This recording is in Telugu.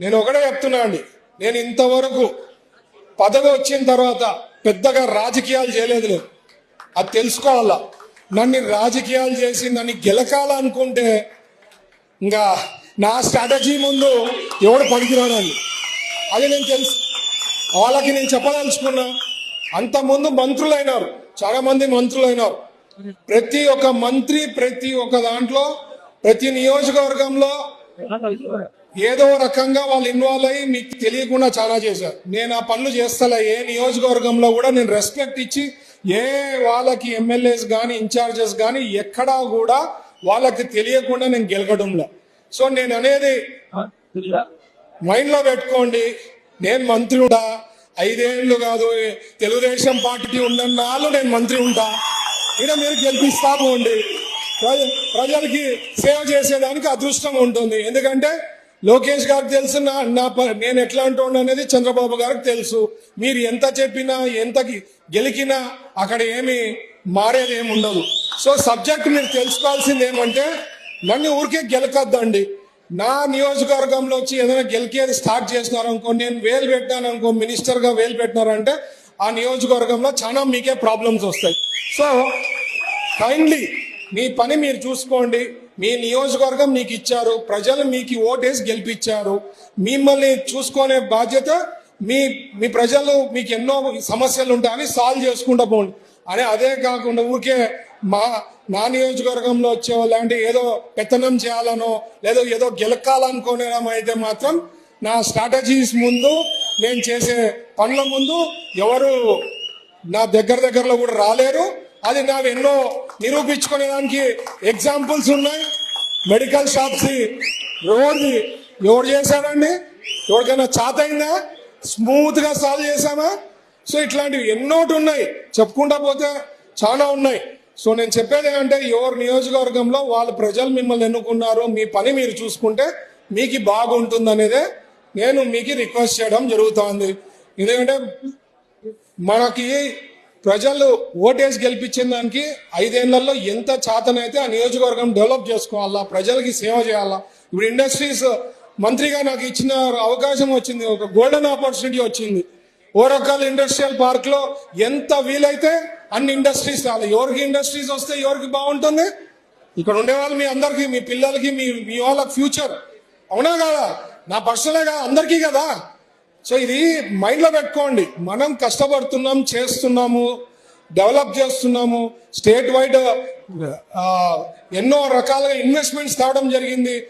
నేను ఒకటే చెప్తున్నా అండి, నేను ఇంతవరకు పదవి వచ్చిన తర్వాత పెద్దగా రాజకీయాలు చేయలేదు. అది తెలుసుకోవాలా. నన్ను రాజకీయాలు చేసి నన్ను గెలకాలనుకుంటే ఇంకా నా స్ట్రాటజీ ముందు ఎవడు పనికిరాడండి. అది నేను తెలుసు, వాళ్ళకి నేను చెప్పదలుచుకున్నా. అంతకుముందు మంత్రులైనారు, చాలా మంది మంత్రులైనారు. ప్రతి ఒక్క మంత్రి ప్రతి ఒక్క దాంట్లో ప్రతి నియోజకవర్గంలో ఏదో రకంగా వాళ్ళు ఇన్వాల్వ్ అయ్యి మీకు తెలియకుండా చాలా చేశారు. నేను ఆ పనులు చేస్తలే. ఏ నియోజకవర్గంలో కూడా నేను రెస్పెక్ట్ ఇచ్చి ఏ వాళ్ళకి ఎమ్మెల్యేస్ కానీ ఇన్ఛార్జెస్ కానీ ఎక్కడా కూడా వాళ్ళకి తెలియకుండా నేను గెలకడంలో. సో నేను అనేది మైండ్ లో పెట్టుకోండి. నేను మంత్రి ఉంటా 5 ఏళ్ళు కాదు, తెలుగుదేశం పార్టీ ఉన్నన్నాళ్ళు నేను మంత్రి ఉంటా. ఇక్కడ మీరు గెలిపిస్తా పోండి. ప్రజలకి సేవ చేసేదానికి అదృష్టం ఉంటుంది. ఎందుకంటే లోకేష్ గారికి తెలుసు నేను ఎట్లా అంటుండ అనేది చంద్రబాబు గారికి తెలుసు. మీరు ఎంత చెప్పినా ఎంత గెలికినా అక్కడ ఏమి మారేది ఏమి ఉండదు. సో సబ్జెక్ట్ మీరు తెలుసుకోవాల్సింది ఏమంటే, నన్ను ఊరికే గెలకద్దండి. నా నియోజకవర్గంలో వచ్చి ఏదైనా గెలికేది స్టార్ట్ చేసినారనుకో, నేను వేలు పెట్టినాననుకో, మినిస్టర్గా వేలు పెట్టినారంటే ఆ నియోజకవర్గంలో చాలా మీకే ప్రాబ్లమ్స్ వస్తాయి. సో కైండ్లీ మీ పని మీరు చూసుకోండి. మీ నియోజకవర్గం మీకు ఇచ్చారు, ప్రజలు మీకు ఓటేసి గెలిపించారు. మిమ్మల్ని చూసుకునే బాధ్యత మీ ప్రజలు మీకు ఎన్నో సమస్యలు ఉంటాయని సాల్వ్ చేసుకుంటూ పోండి అని. అదే కాకుండా ఊరికే నా నియోజకవర్గంలో వచ్చే లాంటి ఏదో పెత్తనం చేయాలనో లేదో ఏదో గెలకాలనుకోవడం అయితే మాత్రం నా స్ట్రాటజీస్ ముందు నేను చేసే పనుల ముందు ఎవరు నా దగ్గరలో కూడా రాలేరు. అది నాకు ఎన్నో నిరూపించుకునేదానికి ఎగ్జాంపుల్స్ ఉన్నాయి. మెడికల్ షాప్స్ రోడ్ది ఎవరు చేశారండి? ఎవరికైనా చాతైందా? స్మూత్ గా సాల్వ్ చేశామా? సో ఇట్లాంటివి ఎన్నోటి ఉన్నాయి, చెప్పుకుంటా పోతే చాలా ఉన్నాయి. సో నేను చెప్పేది ఏంటంటే, ఎవరి నియోజకవర్గంలో వాళ్ళ ప్రజలు మిమ్మల్ని ఎన్నుకున్నారు, మీ పని మీరు చూసుకుంటే మీకు బాగుంటుంది అనేదే నేను మీకు రిక్వెస్ట్ చేయడం జరుగుతోంది. ఎందుకంటే మనకి ప్రజలు ఓటేసి గెలిపించిన దానికి 5 ఏళ్లలో ఎంత చాతనైతే ఆ నియోజకవర్గం డెవలప్ చేసుకోవాలా, ప్రజలకి సేవ చేయాలా. ఇప్పుడు ఇండస్ట్రీస్ మంత్రిగా నాకు ఇచ్చిన అవకాశం వచ్చింది, ఒక గోల్డెన్ ఆపర్చునిటీ వచ్చింది. ఓరకల్ ఇండస్ట్రియల్ పార్క్ లో ఎంత వీలైతే అన్ని ఇండస్ట్రీస్ రాలి. ఎవరికి ఇండస్ట్రీస్ వస్తే ఎవరికి బాగుంటుంది? ఇక్కడ ఉండే వాళ్ళు మీ అందరికి, మీ పిల్లలకి, మీ వాళ్ళకి ఫ్యూచర్. అవునా కదా? నా పర్సనలే కదా, అందరికీ కదా. సో ఇది మైండ్ లో పెట్టుకోండి. మనం కష్టపడుతున్నాం, చేస్తున్నాము, డెవలప్ చేస్తున్నాము. స్టేట్ వైడ్ ఎన్నో రకాలుగా ఇన్వెస్ట్మెంట్స్ తేవడం జరిగింది.